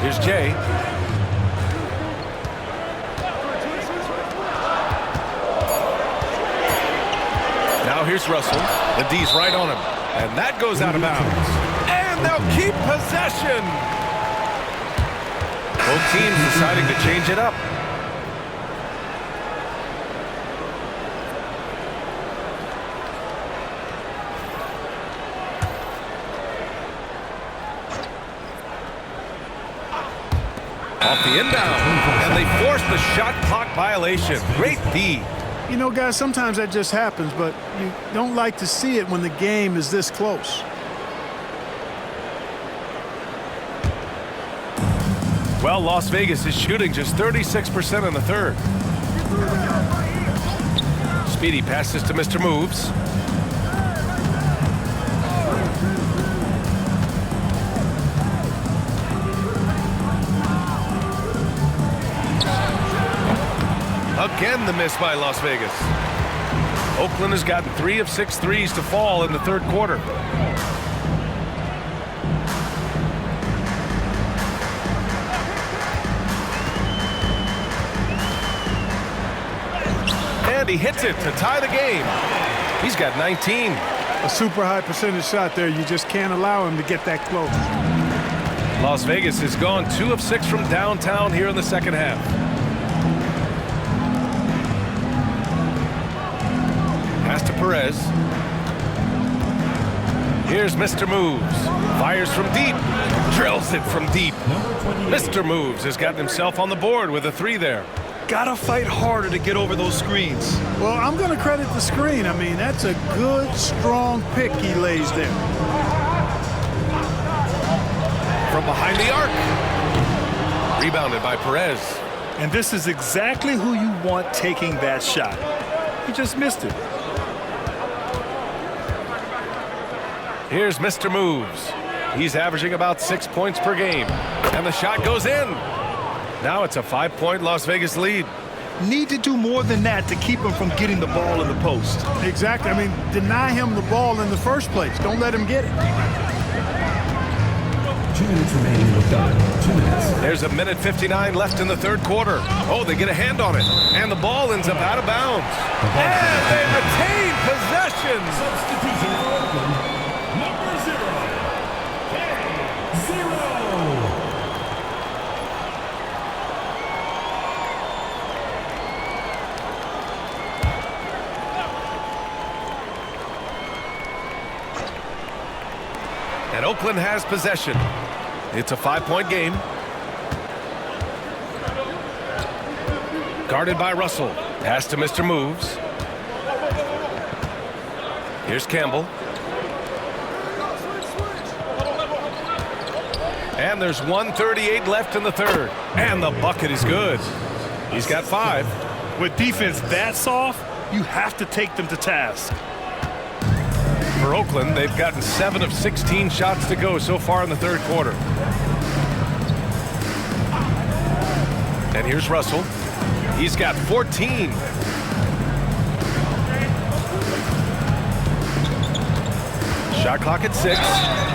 Here's Jay. Now here's Russell. The D's right on him. And that goes out of bounds. And they'll keep possession. Both teams deciding to change it up. Off the inbound, and they forced the shot clock violation. Great D. You know, guys, sometimes that just happens, but you don't like to see it when the game is this close. Well, Las Vegas is shooting just 36% in the third. Speedy passes to Mr. Moves. Again, the miss by Las Vegas. Oakland has gotten 3 of 6 threes to fall in the third quarter. And he hits it to tie the game. He's got 19. A super high percentage shot there. You just can't allow him to get that close. Las Vegas has gone 2 of 6 from downtown here in the second half. Pass to Perez. Here's Mr. Moves. Fires from deep. Drills it from deep. Mr. Moves has gotten himself on the board with a 3 there. Gotta fight harder to get over those screens. Well, I'm going to credit the screen. I mean, that's a good, strong pick he lays there. From behind the arc. Rebounded by Perez. And this is exactly who you want taking that shot. He just missed it. Here's Mr. Moves. He's averaging about 6 points per game. And the shot goes in. Now it's a 5-point Las Vegas lead. Need to do more than that to keep him from getting the ball in the post. Exactly. I mean, deny him the ball in the first place. Don't let him get it. 2 minutes remaining in the shot. 2 minutes. There's a minute 59 left in the third quarter. Oh, they get a hand on it. And the ball ends up out of bounds. And they retain possession. Substitution for Oakland. Number 0. K0. And Oakland has possession. It's a 5-point game. Guarded by Russell. Pass to Mr. Moves. Here's Campbell. And there's 1:38 left in the third. And the bucket is good. He's got 5. With defense that soft, you have to take them to task. For Oakland, they've gotten 7 of 16 shots to go so far in the third quarter. And here's Russell. He's got 14. Shot clock at 6.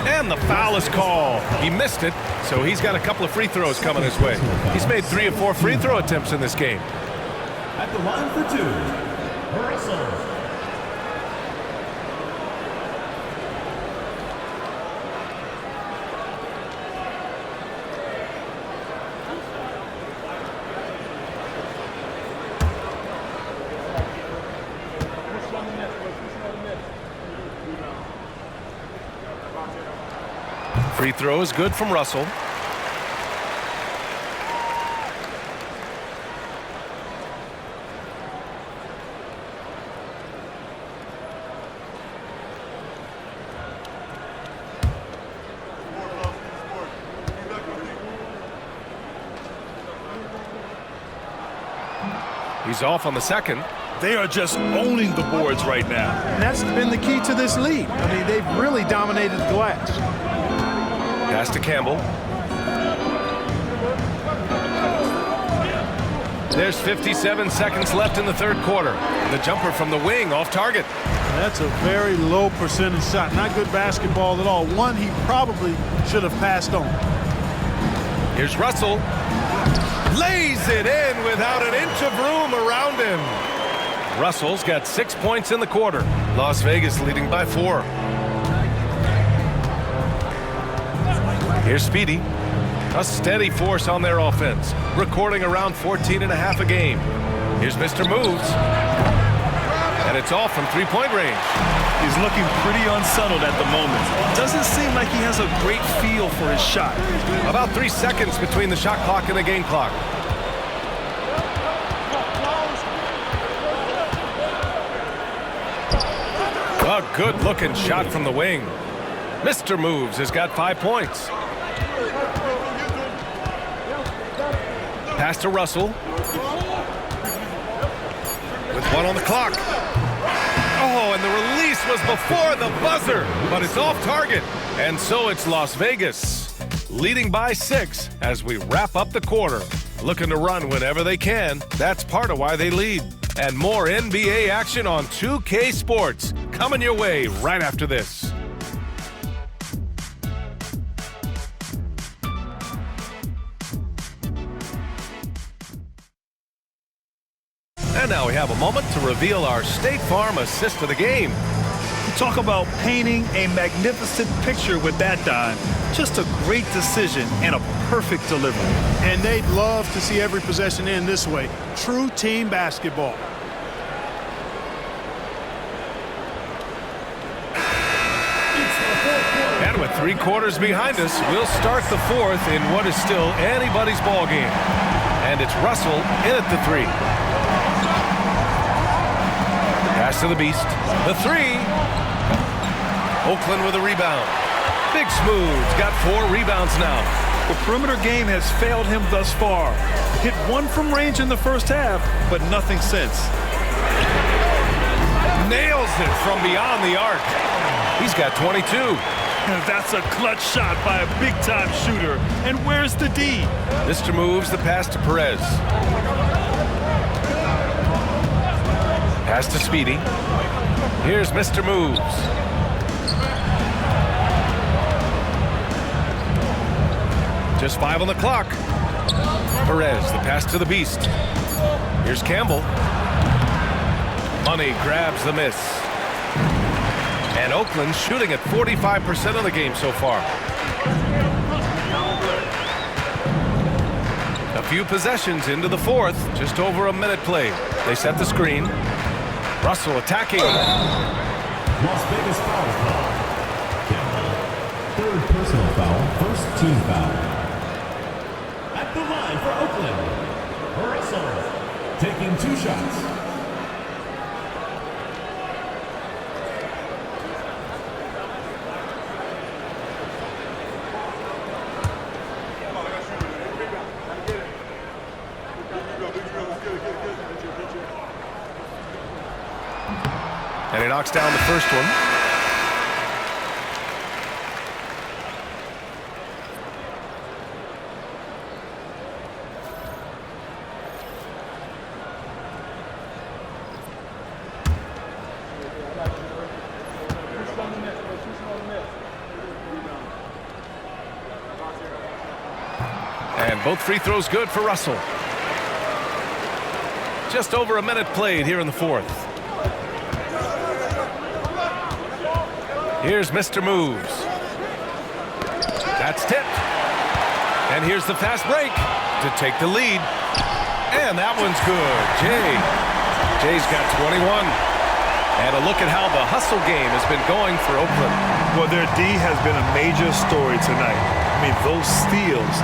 And the foul is called. He missed it, so he's got a couple of free throws coming his way. He's made 3 of 4 free throw attempts in this game. At the line for 2, Russell. Free throw is good from Russell. He's off on the second. They are just owning the boards right now. And that's been the key to this lead. I mean, they've really dominated the glass. Pass to Campbell. There's 57 seconds left in the third quarter. The jumper from the wing off target. That's a very low percentage shot. Not good basketball at all. One he probably should have passed on. Here's Russell. Lays it in without an inch of room around him. Russell's got 6 points in the quarter. Las Vegas leading by 4. Here's Speedy. A steady force on their offense, recording around 14.5 a game. Here's Mr. Moves. And it's all from three-point range. He's looking pretty unsettled at the moment. Doesn't seem like he has a great feel for his shot. About 3 seconds between the shot clock and the game clock. A good-looking shot from the wing. Mr. Moves has got 5 points. Pass to Russell. With 1 on the clock. Oh, and the release was before the buzzer, but it's off target. And so it's Las Vegas, leading by 6 as we wrap up the quarter. Looking to run whenever they can. That's part of why they lead. And more NBA action on 2K Sports coming your way right after this. And now we have a moment to reveal our State Farm assist of the game. Talk about painting a magnificent picture with that dime. Just a great decision and a perfect delivery. And they'd love to see every possession end this way. True team basketball. And with 3 quarters behind us, we'll start the 4th in what is still anybody's ball game. And it's Russell in at the 3. Pass to the Beast. The 3. Oakland with a rebound. Big Smooth's got 4 rebounds now. The perimeter game has failed him thus far. Hit 1 from range in the first half, but nothing since. Nails it from beyond the arc. He's got 22. That's a clutch shot by a big-time shooter. And where's the D? Mr. Moves the pass to Perez. Pass to Speedy. Here's Mr. Moves. Just 5 on the clock. Perez, the pass to the Beast. Here's Campbell. Money grabs the miss. And Oakland shooting at 45% of the game so far. A few possessions into the 4th, just over a minute played. They set the screen. Russell attacking. Las Vegas foul call. Campbell. 3rd personal foul, 1st team foul. At the line for Oakland, Russell taking 2 shots. And he knocks down the first one. And both free throws good for Russell. Just over a minute played here in the 4th. Here's Mr. Moves. That's tipped. And here's the fast break to take the lead. And that one's good. Jay's got 21. And a look at how the hustle game has been going for Oakland. Well, their D has been a major story tonight. I mean, those steals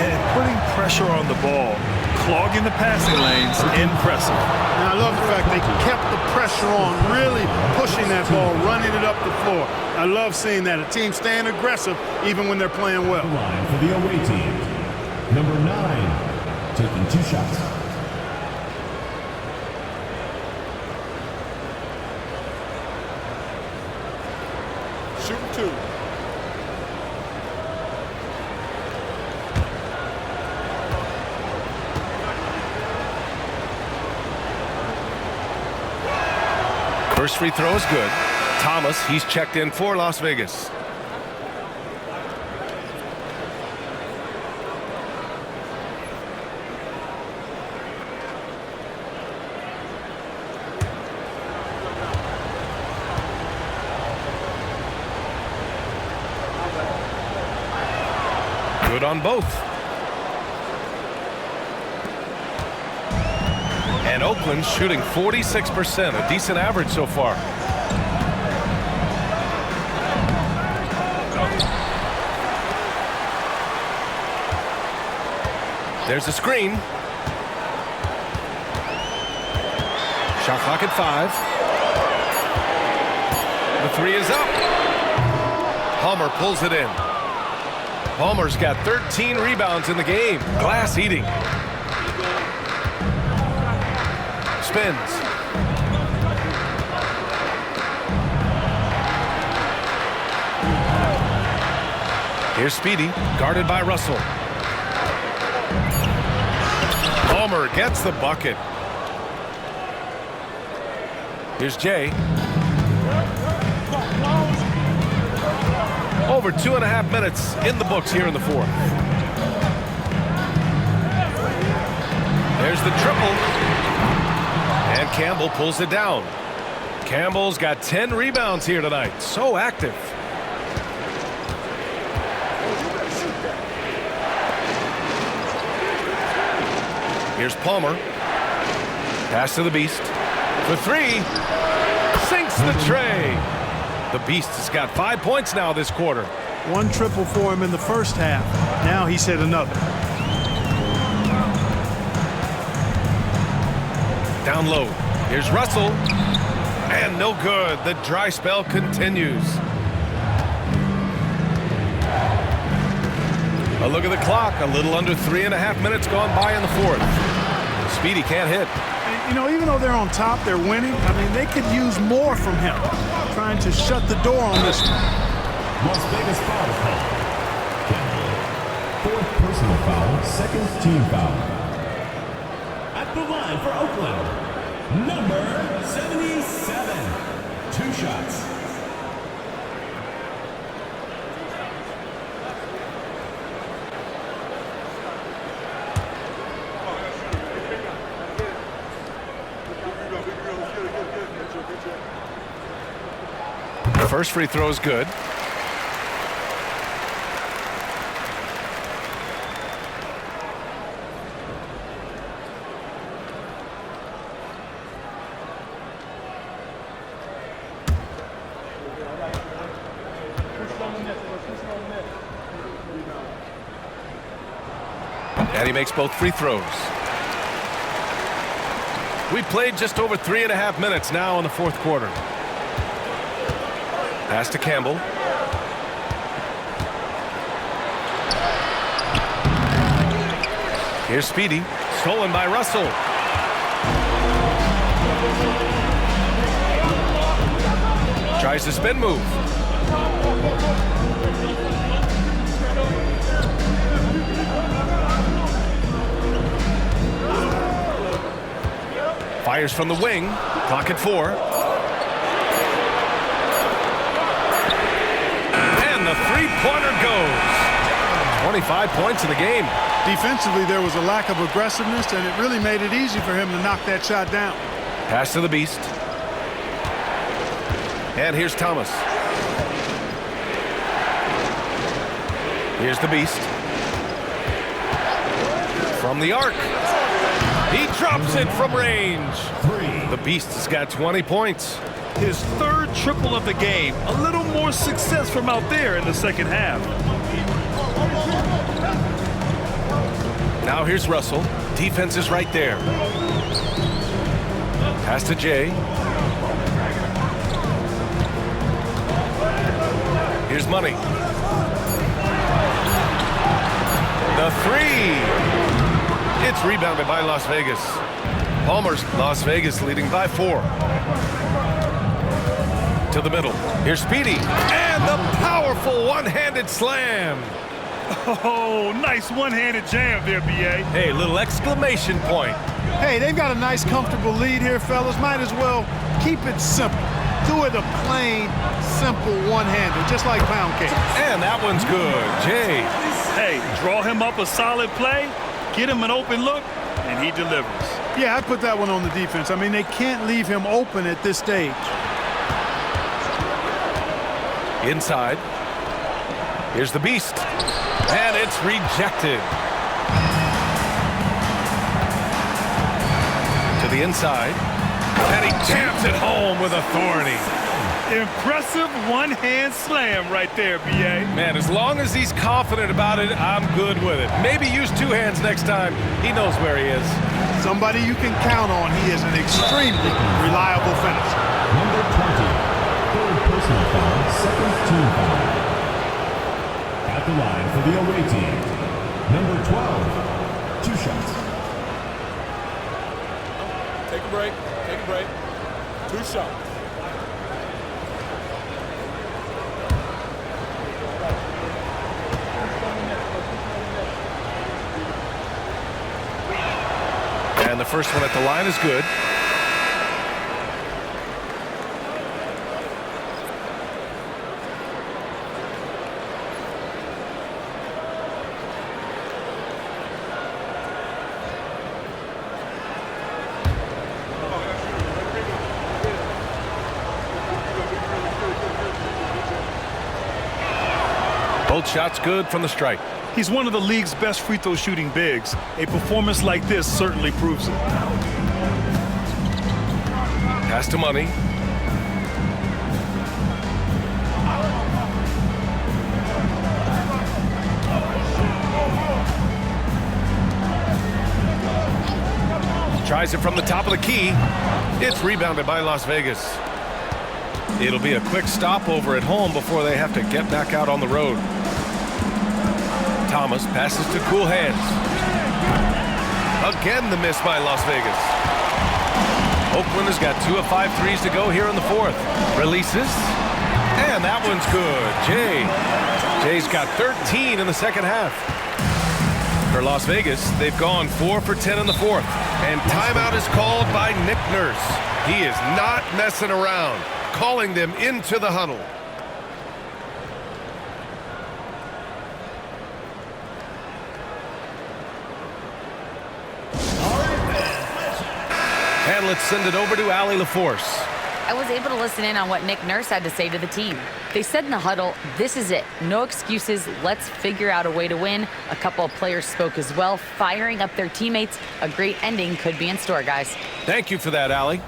and putting pressure on the ball, clogging the passing lanes, impressive. And I love the fact they kept the pressure on, really pushing that ball, running it up the floor. I love seeing that. A team staying aggressive even when they're playing well. Line for the away team. Number 9, taking 2 shots. Shoot 2. First free throw is good. Thomas, he's checked in for Las Vegas. good on both. And Oakland's shooting 46%, a decent average so far. There's a screen. Shot clock at 5. The 3 is up. Palmer pulls it in. Palmer's got 13 rebounds in the game. Glass eating. Spins. Here's Speedy, guarded by Russell. Palmer gets the bucket. Here's Jay. Over 2.5 minutes in the books here in the fourth. There's the triple. And Campbell pulls it down. Campbell's got 10 rebounds here tonight. So active. Here's Palmer. Pass to the Beast. For 3. Sinks the tray. The Beast has got 5 points now this quarter. 1 triple for him in the first half. Now he's hit another. Down low. Here's Russell. And no good. The dry spell continues. A look at the clock. A little under 3.5 minutes gone by in the fourth. Speedy can't hit. You know, even though they're on top, they're winning. I mean, they could use more from him. Trying to shut the door on this one. Las Vegas foul call. Campbell. 4th personal foul, 2nd team foul. At the line for Oakland, number 77. 2 shots. First free throw is good. And he makes both free throws. We played just over 3.5 minutes now in the fourth quarter. Pass to Campbell. Here's Speedy. Stolen by Russell. Tries the spin move. Fires from the wing. Clock at 4. The three-pointer goes. 25 points in the game. Defensively, there was a lack of aggressiveness, and it really made it easy for him to knock that shot down. Pass to the Beast. And here's Thomas. Here's the Beast. From the arc. He drops it from range. The Beast has got 20 points. His 3rd triple of the game. A little more success from out there in the second half. Now here's Russell. Defense is right there. Pass to Jay. Here's Money. The 3. It's rebounded by Las Vegas. Palmer's Las Vegas leading by 4. To the middle. Here's Speedy. And the powerful one-handed slam. Oh, nice one-handed jam there, B.A. Hey, little exclamation point. Hey, they've got a nice, comfortable lead here, fellas. Might as well keep it simple. Do it a plain, simple one-hander, just like pound cake. And that one's good. Jay. Hey, draw him up a solid play, get him an open look, and he delivers. Yeah, I put that one on the defense. I mean, they can't leave him open at this stage. Inside. Here's the Beast. And it's rejected. To the inside. And he jams it home with authority. Impressive one-hand slam right there, B.A. Man, as long as he's confident about it, I'm good with it. Maybe use two hands next time. He knows where he is. Somebody you can count on. He is an extremely reliable finisher. Number 20, third personal foul, second team foul. At the line for the away team, number 12, 2 shots. Take a break. Take a break. 2 shots. And the first one at the line is good. Both shots good from the strike. He's one of the league's best free throw shooting bigs. A performance like this certainly proves it. Pass to Money. Tries it from the top of the key. It's rebounded by Las Vegas. It'll be a quick stopover at home before they have to get back out on the road. Thomas passes to cool hands. Again, the miss by Las Vegas. Oakland has got 2 of 5 threes to go here in the fourth. Releases. And that one's good. Jay's got 13 in the second half. For Las Vegas, they've gone 4 for 10 in the fourth. And timeout is called by Nick Nurse. He is not messing around, calling them into the huddle. And let's send it over to Allie LaForce. I was able to listen in on what Nick Nurse had to say to the team. They said in the huddle, this is it. No excuses. Let's figure out a way to win. A couple of players spoke as well, firing up their teammates. A great ending could be in store, guys. Thank you for that, Allie.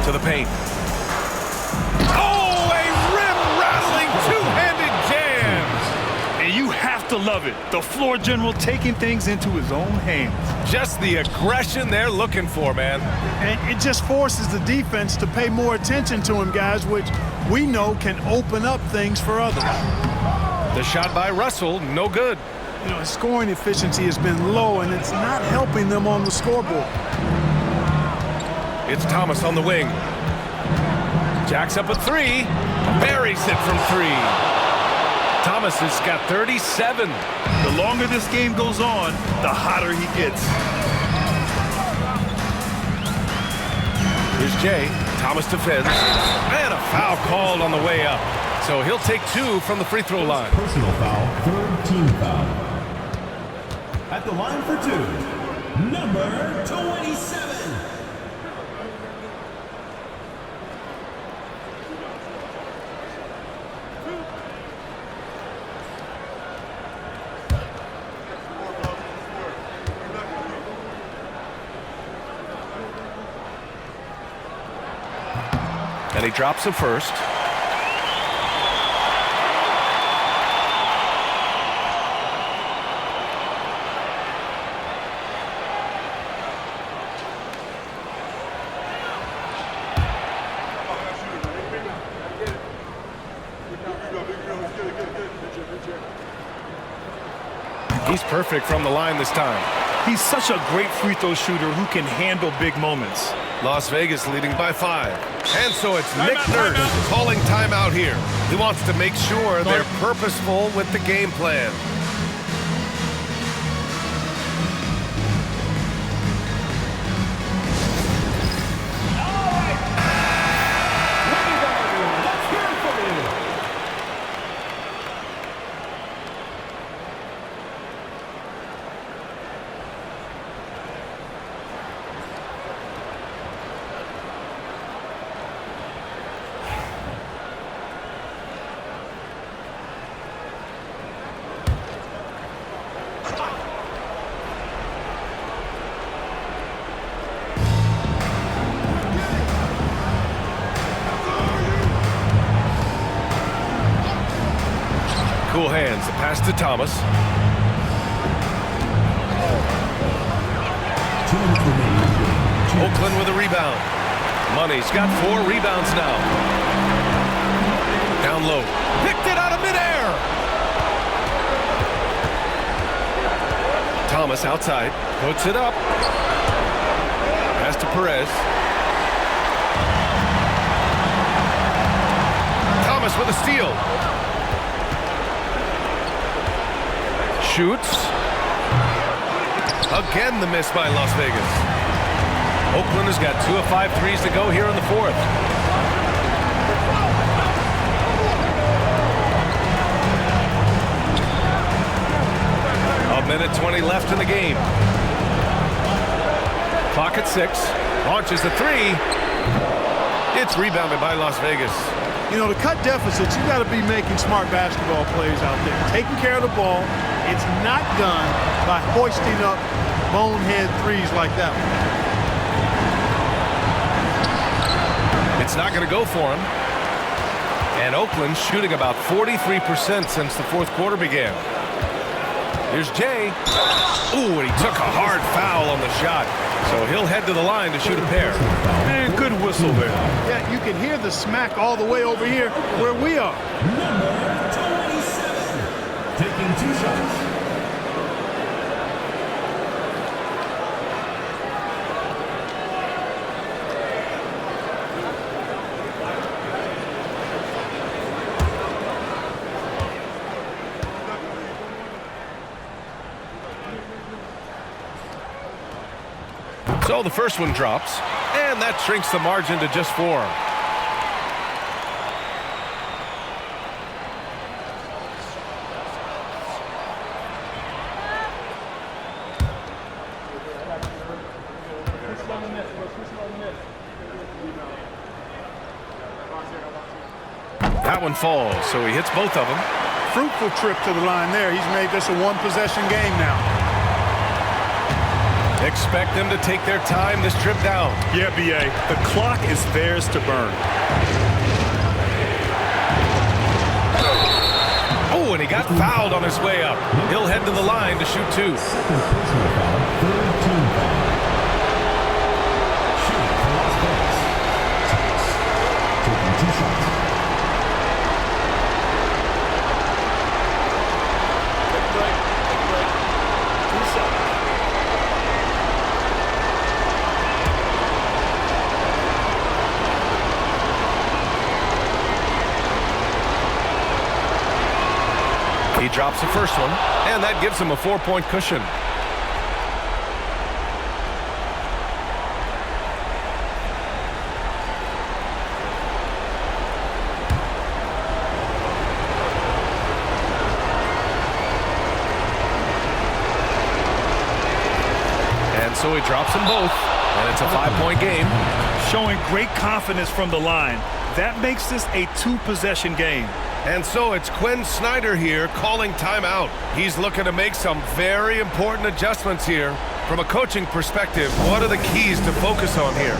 To the paint. Oh, a rim-rattling two-handed jam! And you have to love it. The floor general taking things into his own hands. Just the aggression they're looking for, man. And it just forces the defense to pay more attention to him, guys, which we know can open up things for others. The shot by Russell, no good. You know, his scoring efficiency has been low, and it's not helping them on the scoreboard. It's Thomas on the wing. Jacks up a three. Buries it from 3. Thomas has got 37. The longer this game goes on, the hotter he gets. Here's Jay. Thomas defends. And a foul called on the way up. So he'll take 2 from the free throw line. Personal foul, third team foul. At the line for 2, number 27. And he drops the first. He's perfect from the line this time. He's such a great free throw shooter who can handle big moments. Las Vegas leading by 5. And so it's Nick Nurse calling timeout here. He wants to make sure they're purposeful with the game plan. Cool hands. The pass to Thomas. 2 minutes remaining. Oakland with a rebound. Money's got 4 rebounds now. Down low. Picked it out of midair. Thomas outside. Puts it up. Pass to Perez. Thomas with a steal. Shoots. Again the miss by Las Vegas. Oakland has got 2 of 5 threes to go here in the 4th. A minute 20 left in the game. Clock at 6. Launches the 3. It's rebounded by Las Vegas. You know, to cut deficits, you got to be making smart basketball plays out there. Taking care of the ball. It's not done by hoisting up bonehead threes like that one. It's not going to go for him. And Oakland shooting about 43% since the 4th quarter began. Here's Jay. Ooh, and he took a hard foul on the shot. So he'll head to the line to shoot a pair. Man, good whistle there. Yeah, you can hear the smack all the way over here where we are. Number 27. Taking 2 shots. So the first one drops, and that shrinks the margin to just 4. That one falls, so he hits both of them. Fruitful trip to the line there. He's made this a 1-possession game now. Expect them to take their time this trip down. Yeah, BA. The clock is theirs to burn. Oh, and he got fouled on his way up. He'll head to the line to shoot 2. Second personal foul. Third team foul. Shooting for Las Vegas. Thomas. Taking 2 shots. He drops the first one, and that gives him a 4-point cushion. And so he drops them both, and it's a 5-point game. Showing great confidence from the line. That makes this a 2-possession game. And so it's Quinn Snyder here calling timeout. He's looking to make some very important adjustments here. From a coaching perspective, what are the keys to focus on here?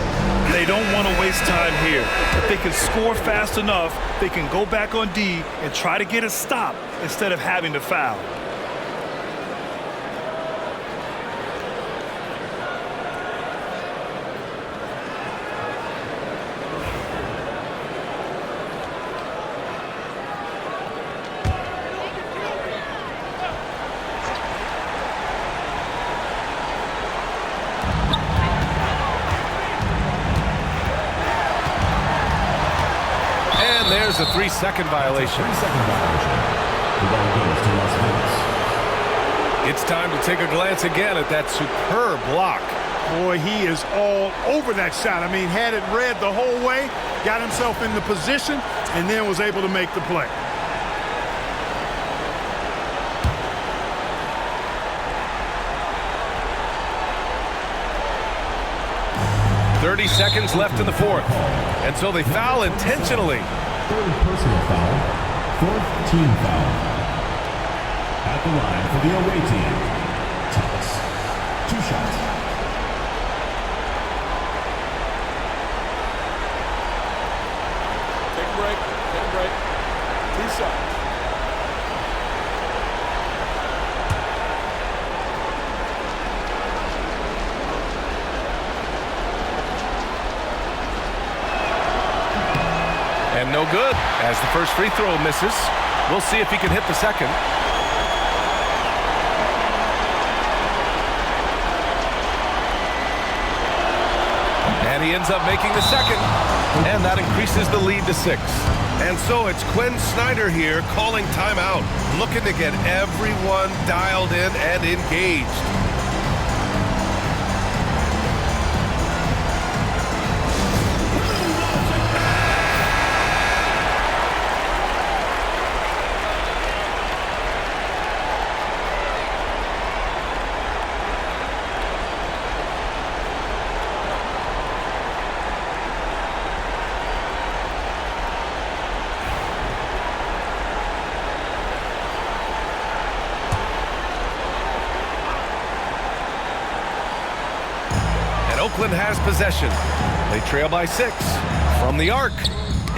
They don't want to waste time here. If they can score fast enough, they can go back on D and try to get a stop instead of having to foul. There's a 3-second violation. 3-second violation. The ball goes to Las Vegas. It's time to take a glance again at that superb block. Boy, he is all over that shot. I mean, had it read the whole way, got himself in the position, and then was able to make the play. .30 seconds left in the 4th. And so they foul intentionally. Third personal foul. 4th team foul. At the line for the away team. Thomas. 2 shots. Take a break. Take a break. 2 shots. And no good as the first free throw misses. We'll see if he can hit the second. And he ends up making the second. And that increases the lead to 6. And so it's Quinn Snyder here calling timeout, looking to get everyone dialed in and engaged. Oakland has possession. They trail by 6. From the arc,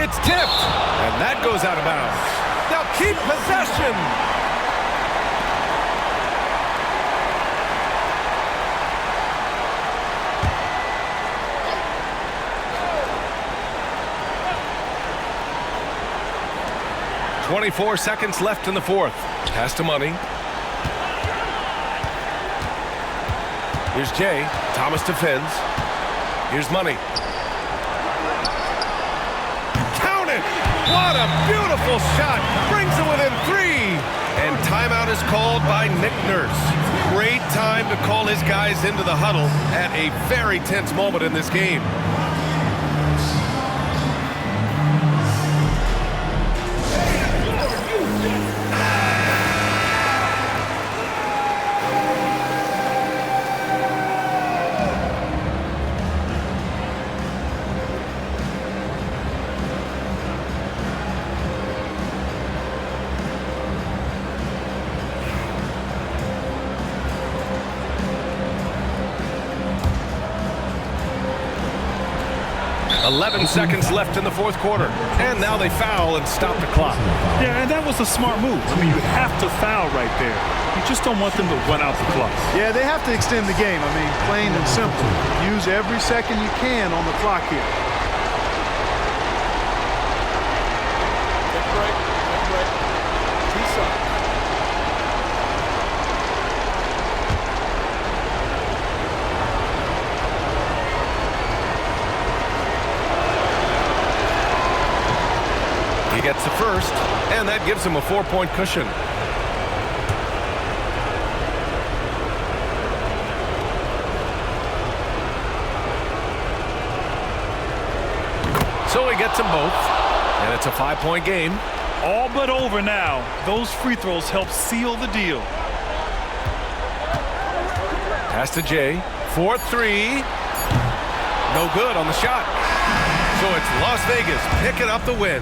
it's tipped, and that goes out of bounds. They'll keep possession. .24 seconds left in the fourth. Pass to Money. Here's Jay. Thomas defends. Here's Money. Count it! What a beautiful shot! Brings it within 3. And timeout is called by Nick Nurse. Great time to call his guys into the huddle at a very tense moment in this game. .11 seconds left in the fourth quarter. And now they foul and stop the clock. Yeah, and that was a smart move. I mean, you have to foul right there. You just don't want them to run out the clock. Yeah, they have to extend the game. I mean, plain and simple. Use every second you can on the clock here. Take a break. Take a break. 2 shots. He gets the first, and that gives him a 4-point cushion. So he gets them both, and it's a 5-point game. All but over now. Those free throws help seal the deal. Pass to Jay. 4-3. No good on the shot. So it's Las Vegas picking up the win.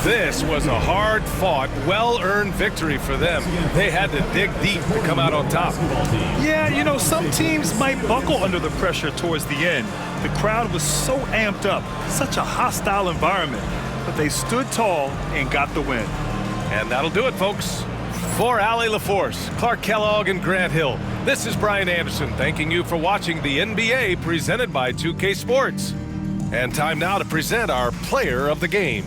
This was a hard-fought, well-earned victory for them. They had to dig deep to come out on top. Yeah, you know, some teams might buckle under the pressure towards the end. The crowd was so amped up, such a hostile environment, but they stood tall and got the win. And that'll do it, folks. For Allie LaForce, Clark Kellogg, and Grant Hill, this is Brian Anderson thanking you for watching the NBA presented by 2K Sports. And time now to present our player of the game.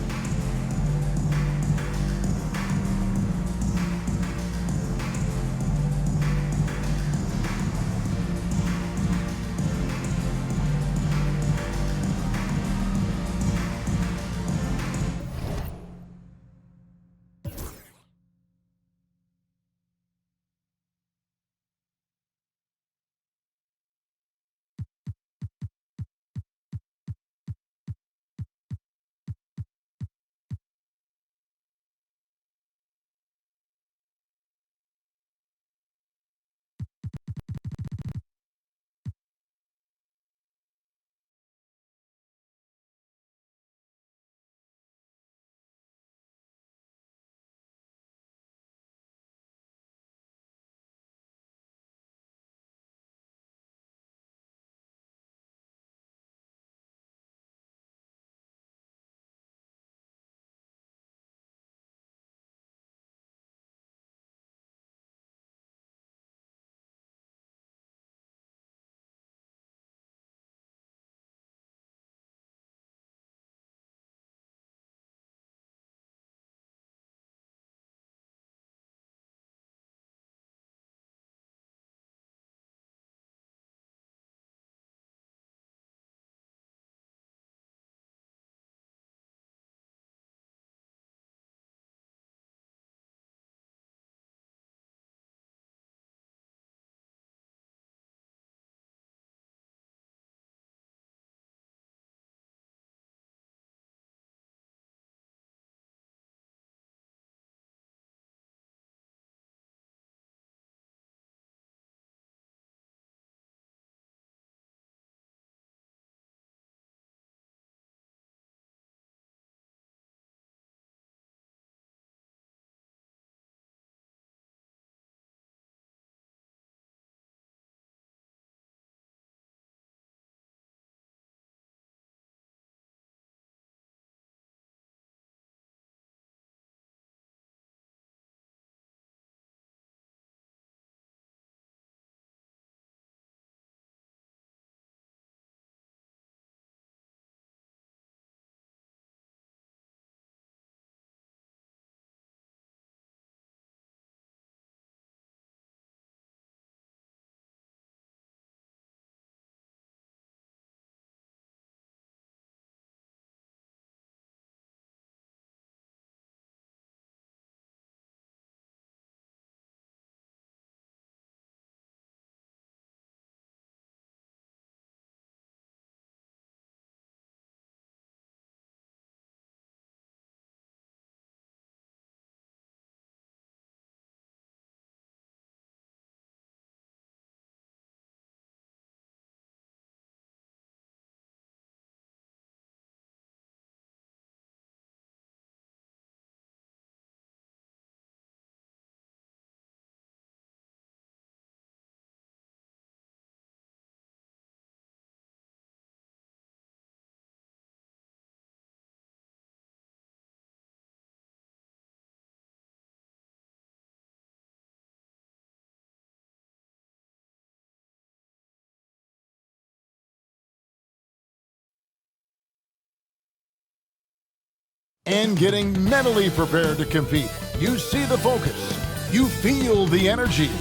and getting mentally prepared to compete. You see the focus. You feel the energy.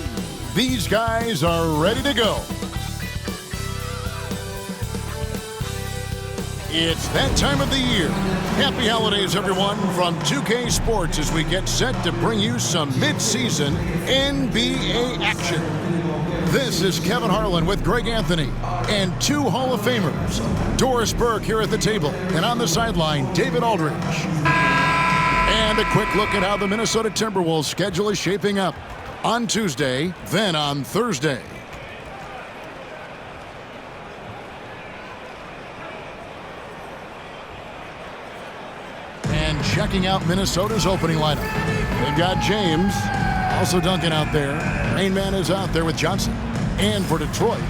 These guys are ready to go. It's that time of the year. Happy holidays, everyone, from 2K Sports as we get set to bring you some mid-season NBA action. This is Kevin Harlan with Greg Anthony and two Hall of Famers. Doris Burke here at the table, and on the sideline, David Aldridge. And a quick look at how the Minnesota Timberwolves schedule is shaping up. On Tuesday, then on Thursday. And checking out Minnesota's opening lineup. They've got James, also Duncan out there. Rain Man is out there with Johnson. And for Detroit.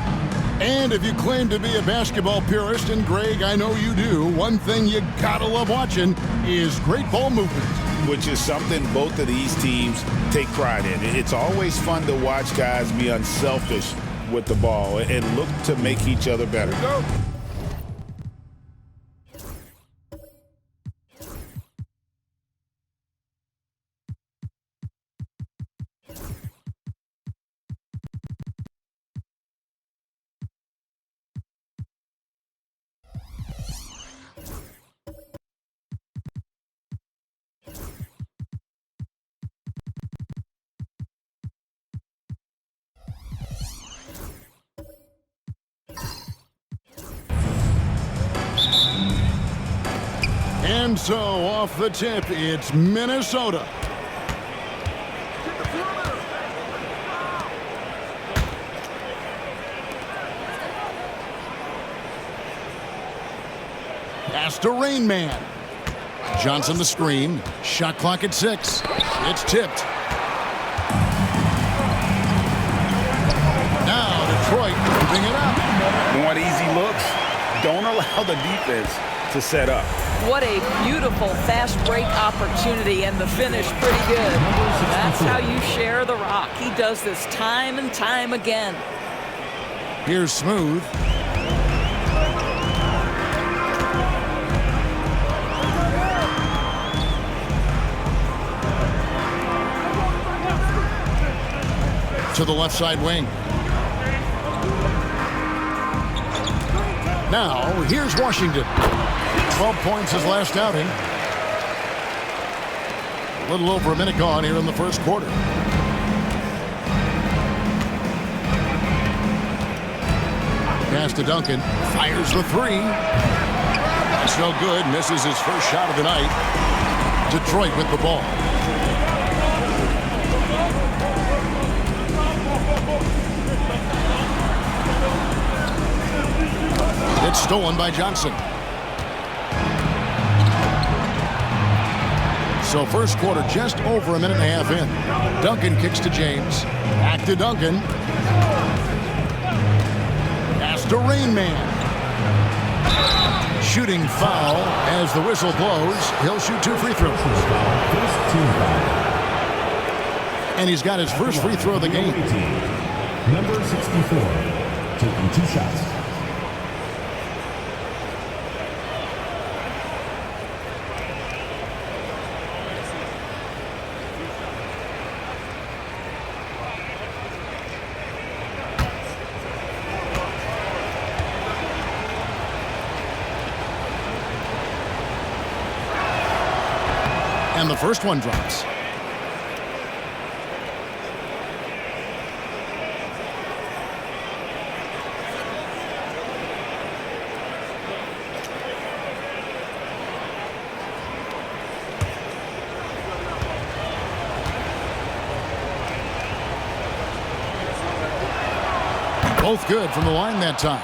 And if you claim to be a basketball purist, and Greg, I know you do, one thing you gotta love watching is great ball movement. Which is something both of these teams take pride in. It's always fun to watch guys be unselfish with the ball and look to make each other better. Go. And so, off the tip, it's Minnesota. Pass to Rain Man. Johnson the screen. Shot clock at 6. It's tipped. Now Detroit moving it up. Want easy looks? Don't allow the defense to set up. What a beautiful fast break opportunity, and the finish pretty good. That's how you share the rock. He does this time and time again. Here's Smooth. To the left side wing. Now, here's Washington. 12 points his last outing. A little over a minute gone here in the first quarter. Pass to Duncan. Fires the three. That's no good. Misses his first shot of the night. Detroit with the ball. It's stolen by Johnson. So first quarter just over a minute and a half in. Duncan kicks to James. Back to Duncan. Pass to Rain Man. Shooting foul as the whistle blows. He'll shoot 2 free throws. And he's got his first free throw of the game. Number 64, taking 2 shots. And the first one drops. Both good from the line that time.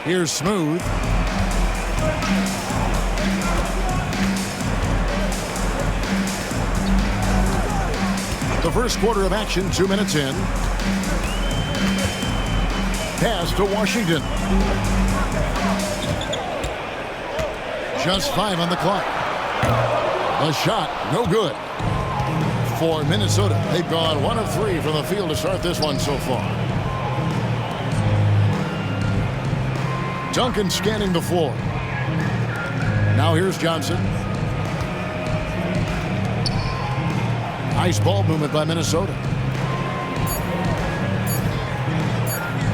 Here's Smooth. The first quarter of action, 2 minutes in. Pass to Washington. Just 5 on the clock. A shot, no good. For Minnesota, they've gone 1 of 3 from the field to start this one so far. Duncan scanning the floor. Now here's Johnson. Nice ball movement by Minnesota.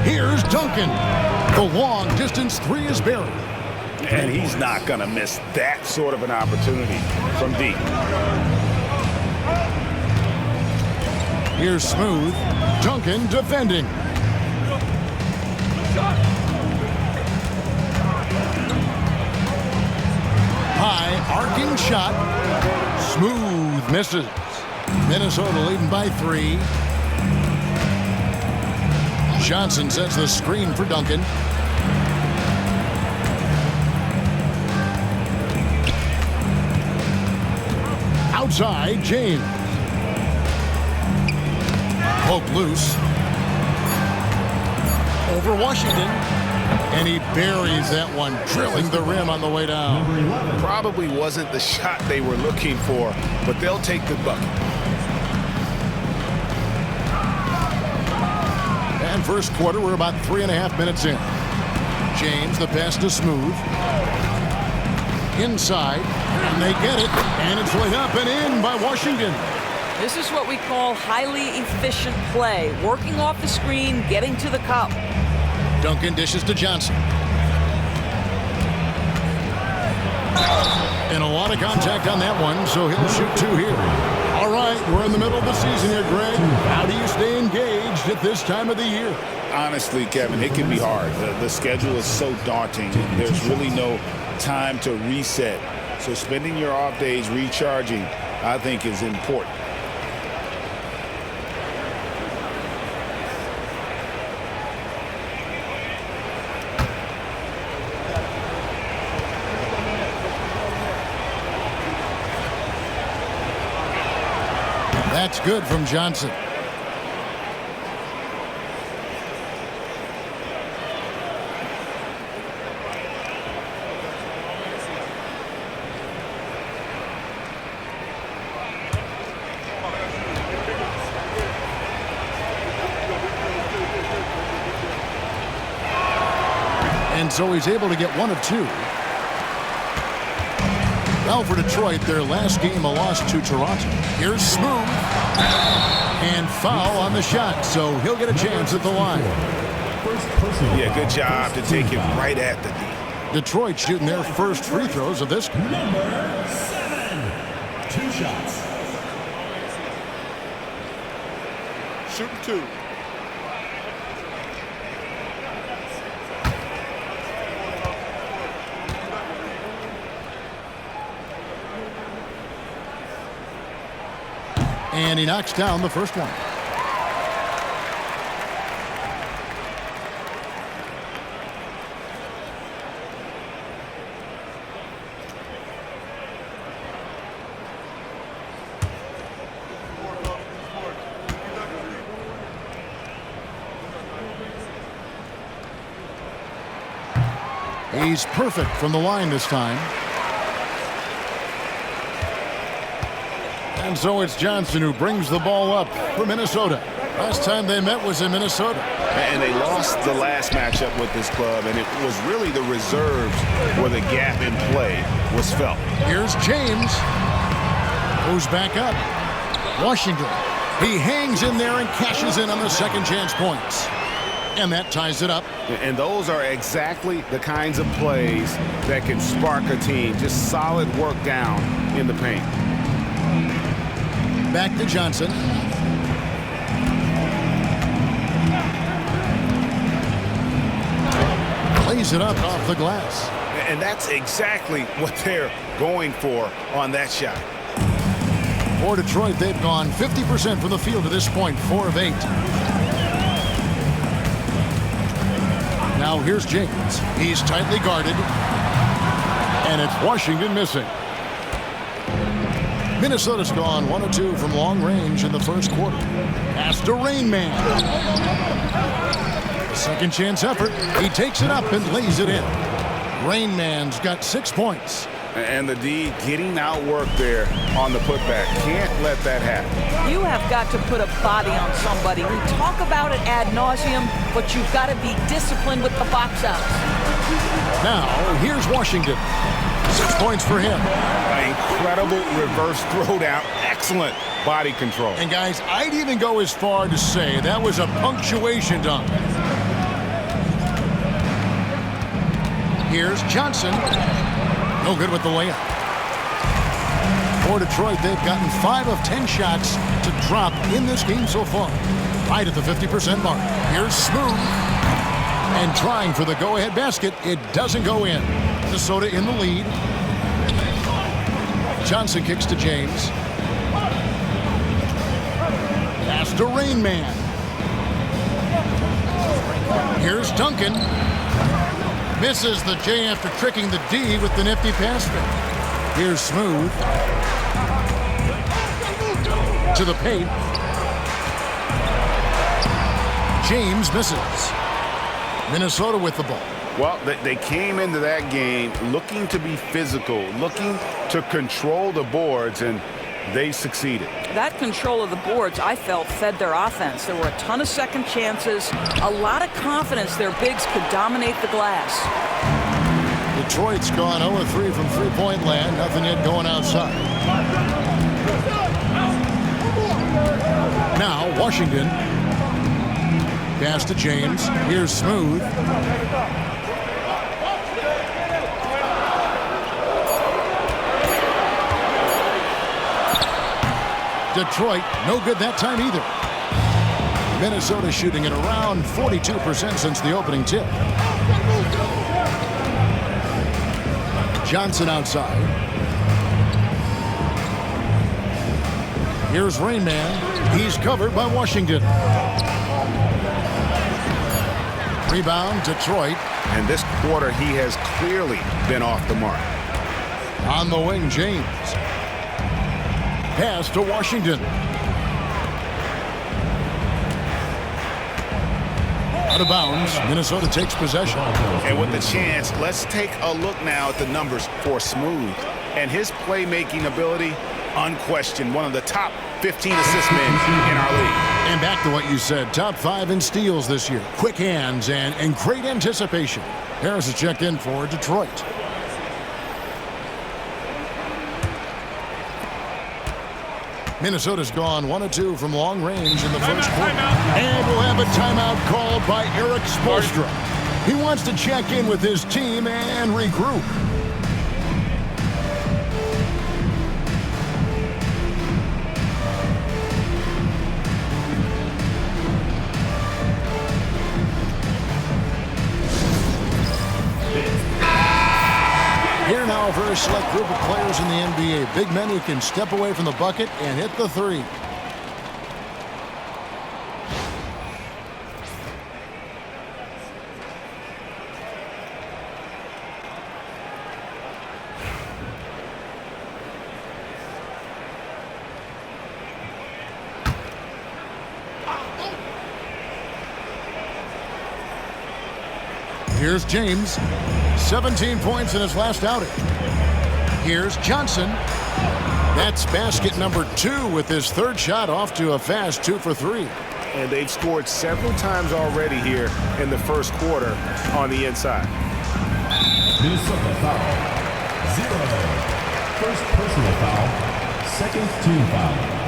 Here's Duncan. The long distance three is buried. And he's not going to miss that sort of an opportunity from deep. Here's Smooth. Duncan defending. High arcing shot. Smooth misses. Minnesota leading by 3. Johnson sets the screen for Duncan. Outside, James. Poke loose. Over Washington. And he buries that one, drilling the rim on the way down. Probably wasn't the shot they were looking for, but they'll take the bucket. And first quarter, we're about 3.5 minutes in. James, the pass to Smooth. Inside, and they get it, and it's laid up and in by Washington. This is what we call highly efficient play. Working off the screen, getting to the cup. Duncan dishes to Johnson. And a lot of contact on that one, so he'll shoot 2 here. All right, we're in the middle of the season here, Greg. How do you stay engaged at this time of the year? Honestly, Kevin, it can be hard. The schedule is so daunting. There's really no time to reset. So spending your off days recharging, I think, is important. That's good from Johnson. And so he's able to get 1 of 2. Well, for Detroit, their last game a loss to Toronto. Here's Smooth. And foul on the shot, so he'll get a chance at the line. Yeah, good job to take it right at the D. Detroit shooting their first free throws of this. Number 7. 2 shots. Shooting 2. And he knocks down the first one. He's perfect from the line this time. And so it's Johnson who brings the ball up for Minnesota. Last time they met was in Minnesota. And they lost the last matchup with this club, and it was really the reserves where the gap in play was felt. Here's James. Goes back up. Washington. He hangs in there and cashes in on the second chance points. And that ties it up. And those are exactly the kinds of plays that can spark a team. Just solid work down in the paint. Back to Johnson. Plays it up off the glass. And that's exactly what they're going for on that shot. For Detroit, they've gone 50% from the field to this point, 4 of 8. Now here's James. He's tightly guarded. And it's Washington missing. Minnesota's gone 1 of 2 from long range in the first quarter. Pass to Rain Man. Second chance effort. He takes it up and lays it in. Rain Man's got 6 points. And the D getting outworked there on the putback. Can't let that happen. You have got to put a body on somebody. We talk about it ad nauseum, but you've got to be disciplined with the box outs. Now, here's Washington. 6 points for him. Incredible reverse throwdown. Excellent body control. And guys, I'd even go as far to say that was a punctuation dunk. Here's Johnson. No good with the layup. For Detroit, they've gotten 5 of 10 shots to drop in this game so far. Right at the 50% mark. Here's Smooth. And trying for the go-ahead basket. It doesn't go in. Minnesota in the lead. Johnson kicks to James. Pass to Rain Man. Here's Duncan. Misses the J after tricking the D with the nifty pass fake. Here's Smooth. To the paint. James misses. Minnesota with the ball. Well, they came into that game looking to be physical, looking to control the boards, and they succeeded. That control of the boards, I felt, fed their offense. There were a ton of second chances, a lot of confidence their bigs could dominate the glass. Detroit's gone 0-3 from three-point land. Nothing yet going outside. Now, Washington. Pass to James. Here's Smooth. Detroit, no good that time either. Minnesota shooting at around 42% since the opening tip. Johnson outside. Here's Rain Man. He's covered by Washington. Rebound, Detroit. And this quarter, he has clearly been off the mark. On the wing, James. Pass to Washington. Out of bounds. Minnesota takes possession. And with the chance, let's take a look now at the numbers for Smooth. And his playmaking ability, unquestioned, one of the top 15 assist men in our league. And back to what you said, top 5 in steals this year. Quick hands and great anticipation. Harris is checked in for Detroit. Minnesota's gone 1 of 2 from long range in the first quarter. And we'll have a timeout called by Eric Spoelstra. He wants to check in with his team and regroup. Here now, a very select group of players in the NBA. Big men who can step away from the bucket and hit the three. Here's James. 17 points in his last outing. Here's Johnson. That's basket number 2 with his third shot off to a fast 2 for 3. And they've scored several times already here in the first quarter on the inside. Minnesota foul. 0. First personal foul. Second team foul.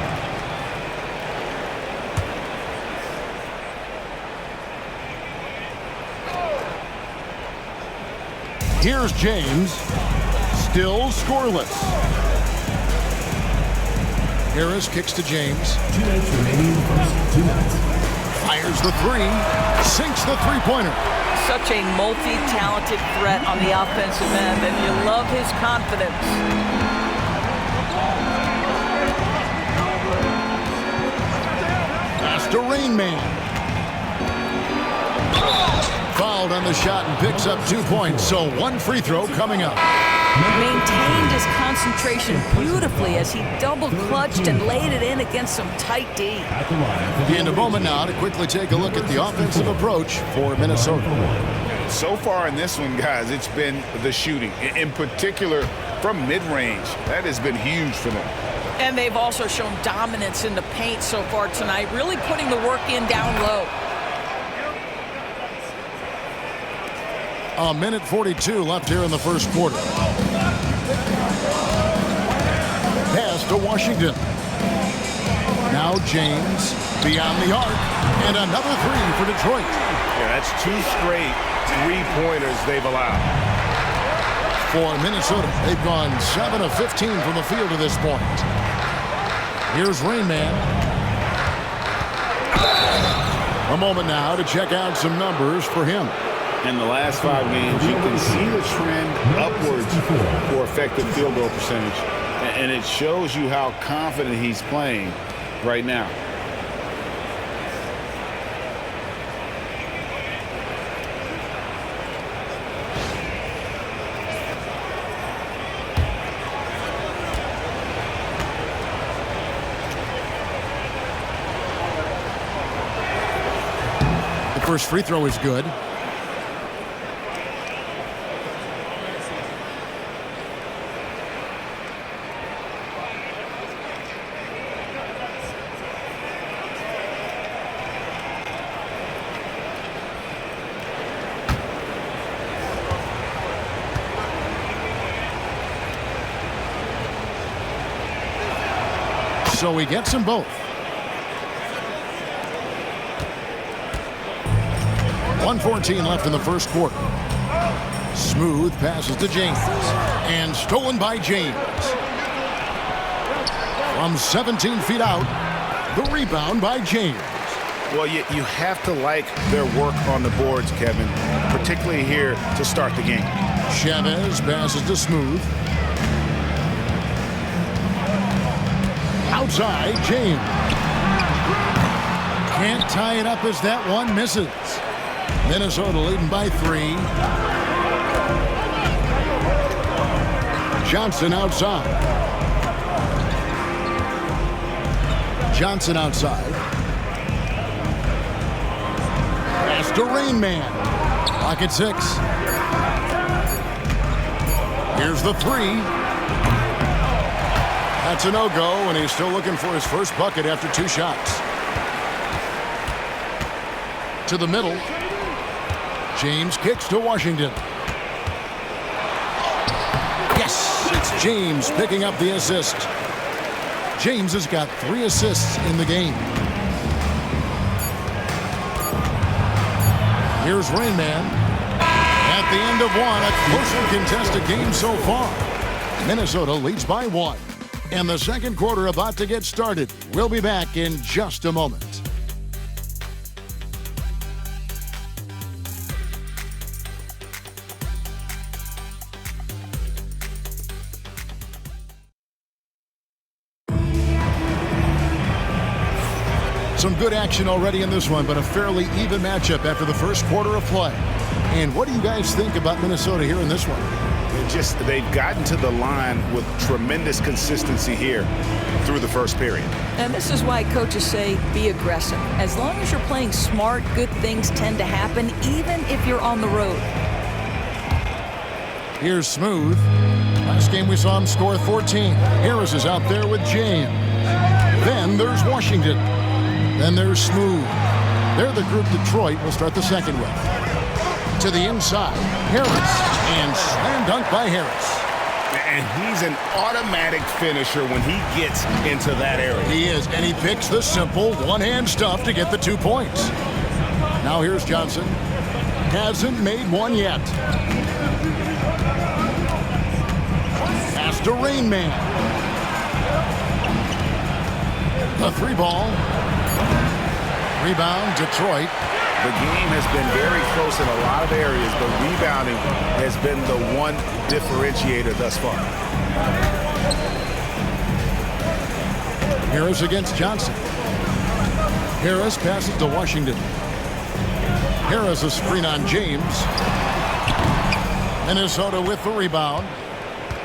Here's James. Still scoreless. Harris kicks to James. 2 minutes remaining in the first 2 minutes. Fires the three. Sinks the three-pointer. Such a multi-talented threat on the offensive end, and you love his confidence. Pass to Rain Man. Fouled on the shot and picks up 2 points. So 1 free throw coming up. Maintained his concentration beautifully as he double-clutched and laid it in against some tight D. In a moment now to quickly take a look at the offensive approach for Minnesota. So far in this one, guys, it's been the shooting. In particular, from mid-range. That has been huge for them. And they've also shown dominance in the paint so far tonight, really putting the work in down low. A minute 42 left here in the first quarter. to Washington. Now James beyond the arc, and another three for Detroit. Yeah, that's 2 straight three-pointers they've allowed. For Minnesota, they've gone 7 of 15 from the field to this point. Here's Rain Man. A moment now to check out some numbers for him. In the last 5 games, you can see the trend upwards for effective field goal percentage, and it shows you how confident he's playing right now. The first free throw is good. So he gets them both. 1:14 left in the first quarter. Smooth passes to James. And stolen by James. From 17 feet out, the rebound by James. Well, you have to like their work on the boards, Kevin, particularly here to start the game. Chavez passes to Smooth. Outside, James. Can't tie it up as that one misses. Minnesota leading by 3. Johnson outside. Johnson outside. Pass to Rain Man. Pocket 6. Here's the 3. That's a no-go, and he's still looking for his first bucket after 2 shots. To the middle. James kicks to Washington. Yes, it's James picking up the assist. James has got 3 assists in the game. Here's Rain Man. At the end of one, a closely contested game so far. Minnesota leads by 1. And the second quarter about to get started. We'll be back in just a moment. Some good action already in this one, but a fairly even matchup after the first quarter of play. And what do you guys think about Minnesota here in this one? They've gotten to the line with tremendous consistency here through the first period. And this is why coaches say be aggressive. As long as you're playing smart, good things tend to happen, even if you're on the road. Here's Smooth. Last game we saw him score 14. Harris is out there with James. Then there's Washington. Then there's Smooth. They're the group Detroit will start the second with. To the inside, Harris. And slam dunk by Harris. And he's an automatic finisher when he gets into that area. He is, and he picks the simple one-hand stuff to get the 2 points. Now here's Johnson. Hasn't made one yet. Pass to Rain Man. The 3-ball. Rebound, Detroit. The game has been very close in a lot of areas, but rebounding has been the one differentiator thus far. Harris against Johnson. Harris passes to Washington. Harris a screen on James. Minnesota with the rebound.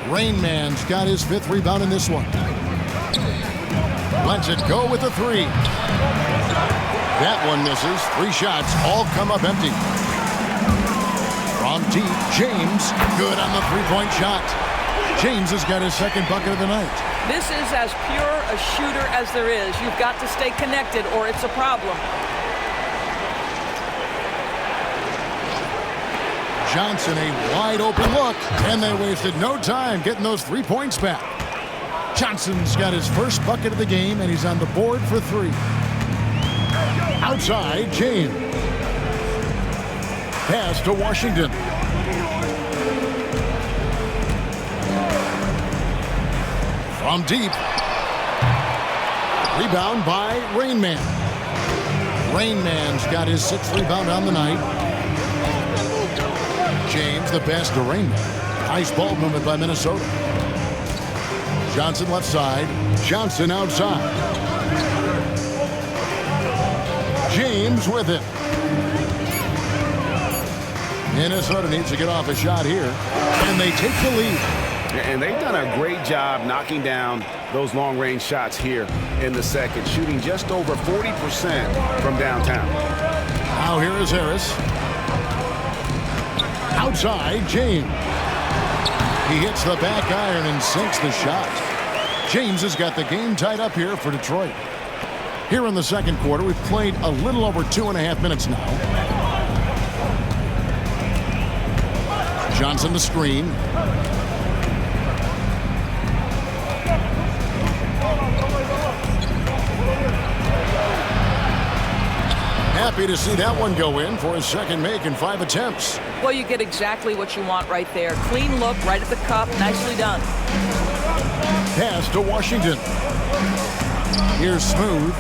Rain Man's got his 5th rebound in this one. Lets it go with the 3. That one misses. 3 shots all come up empty. From deep, James good on the 3-point shot. James has got his 2nd bucket of the night. This is as pure a shooter as there is. You've got to stay connected or it's a problem. Johnson, a wide open look, and they wasted no time getting those 3 points back. Johnson's got his first bucket of the game, and he's on the board for 3. Outside, James. Pass to Washington. From deep. Rebound by Rain Man. Rain Man's got his 6th rebound on the night. James the pass to Rain Man. Nice ball movement by Minnesota. Johnson left side. Johnson outside. James with it. Minnesota needs to get off a shot here, and they take the lead. And they've done a great job knocking down those long-range shots here in the second, shooting just over 40% from downtown. Now here is Harris. Outside, James. He hits the back iron and sinks the shot. James has got the game tied up here for Detroit. Here in the second quarter, we've played a little over 2.5 minutes now. Johnson the screen. Happy to see that one go in for his second make in 5 attempts. Well, you get exactly what you want right there. Clean look, right at the cup. Nicely done. Pass to Washington. Here's Smooth.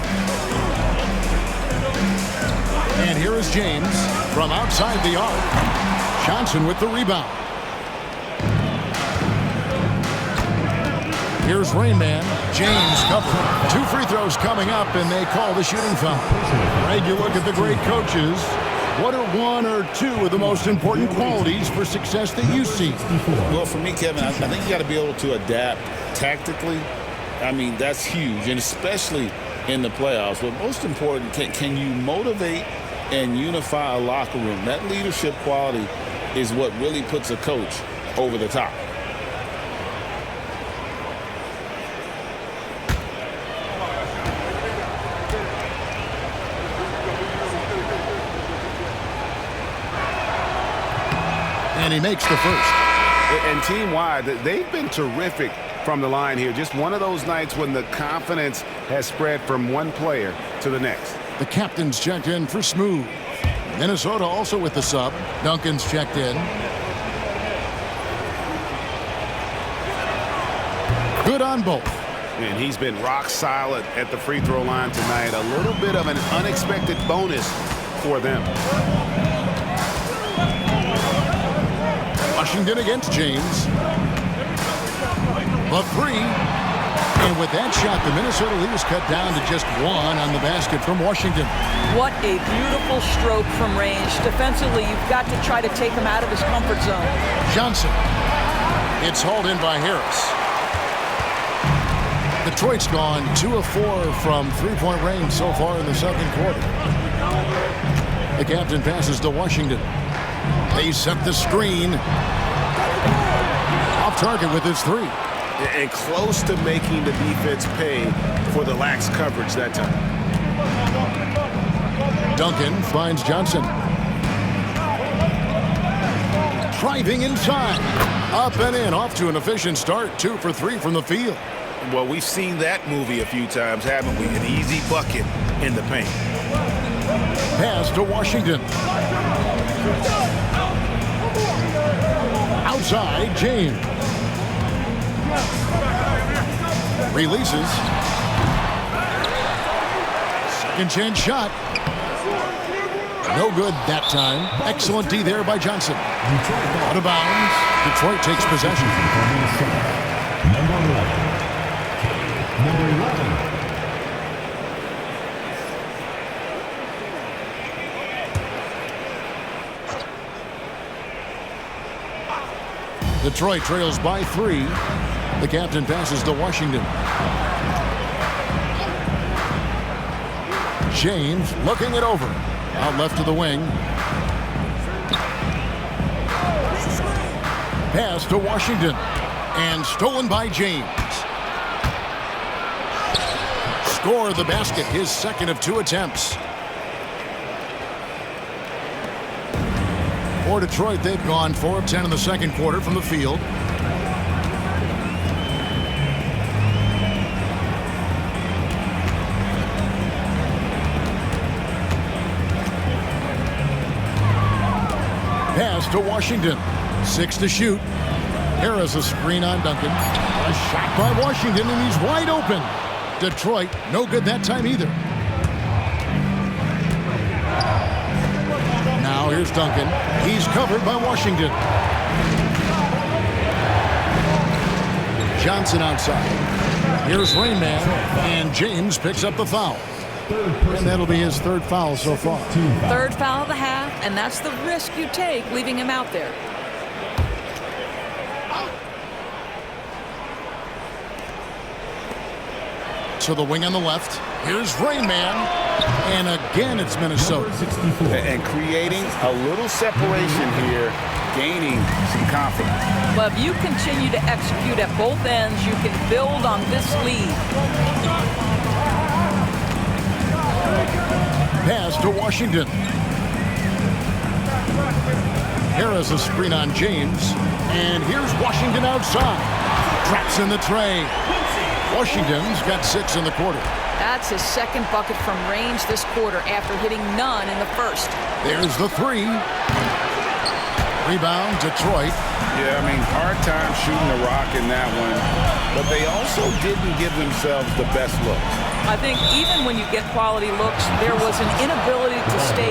And here is James from outside the arc. Johnson with the rebound. Here's Rain Man. James covered. 2 free throws coming up, and they call the shooting foul. Greg, you look at the great coaches. What are 1 or 2 of the most important qualities for success that you see? Well, for me, Kevin, I think you got to be able to adapt tactically. I mean, that's huge, and especially in the playoffs. But most important, can you motivate and unify a locker room? That leadership quality is what really puts a coach over the top. And he makes the first. And team-wide, they've been terrific from the line here. Just one of those nights when the confidence has spread from one player to the next. The captain's checked in for Smooth. Minnesota also with the sub. Duncan's checked in. Good on both. And he's been rock solid at the free throw line tonight. A little bit of an unexpected bonus for them. Washington against James. The 3. And with that shot, the Minnesota lead is cut down to just 1 on the basket from Washington. What a beautiful stroke from range. Defensively, you've got to try to take him out of his comfort zone. Johnson. It's hauled in by Harris. Detroit's gone 2 of 4 from 3-point range so far in the second quarter. The captain passes to Washington. They set the screen. Off target with his 3. And close to making the defense pay for the lax coverage that time. Duncan finds Johnson. Driving inside. Up and in. Off to an efficient start. 2 for 3 from the field. Well, we've seen that movie a few times, haven't we? An easy bucket in the paint. Pass to Washington. Outside, James. Releases. Second chance shot. No good that time. Excellent D there by Johnson. Out of bounds. Detroit takes possession. Number 11. Detroit trails by 3. The captain passes to Washington. James looking it over. Out left to the wing. Pass to Washington. And stolen by James. Score the basket, his second of 2 attempts. For Detroit, they've gone 4 of 10 in the second quarter from the field. Pass to Washington. 6 to shoot. Harris a screen on Duncan. A shot by Washington, and he's wide open. Detroit, no good that time either. Now here's Duncan. He's covered by Washington. Johnson outside. Here's Rainman, and James picks up the foul. And that'll be his third foul so far. Third foul of the half, and that's the risk you take leaving him out there. To the wing on the left. Here's Rainman. And again, it's Minnesota. And creating a little separation here, gaining some confidence. Well, if you continue to execute at both ends, you can build on this lead. Pass to Washington. Harris a screen on James. And here's Washington outside. Drops in the tray. Washington's got 6 in the quarter. That's his second bucket from range this quarter after hitting none in the first. There's the 3. Rebound, Detroit. Yeah, I mean, hard time shooting the rock in that one. But they also didn't give themselves the best looks. I think even when you get quality looks, there was an inability to stay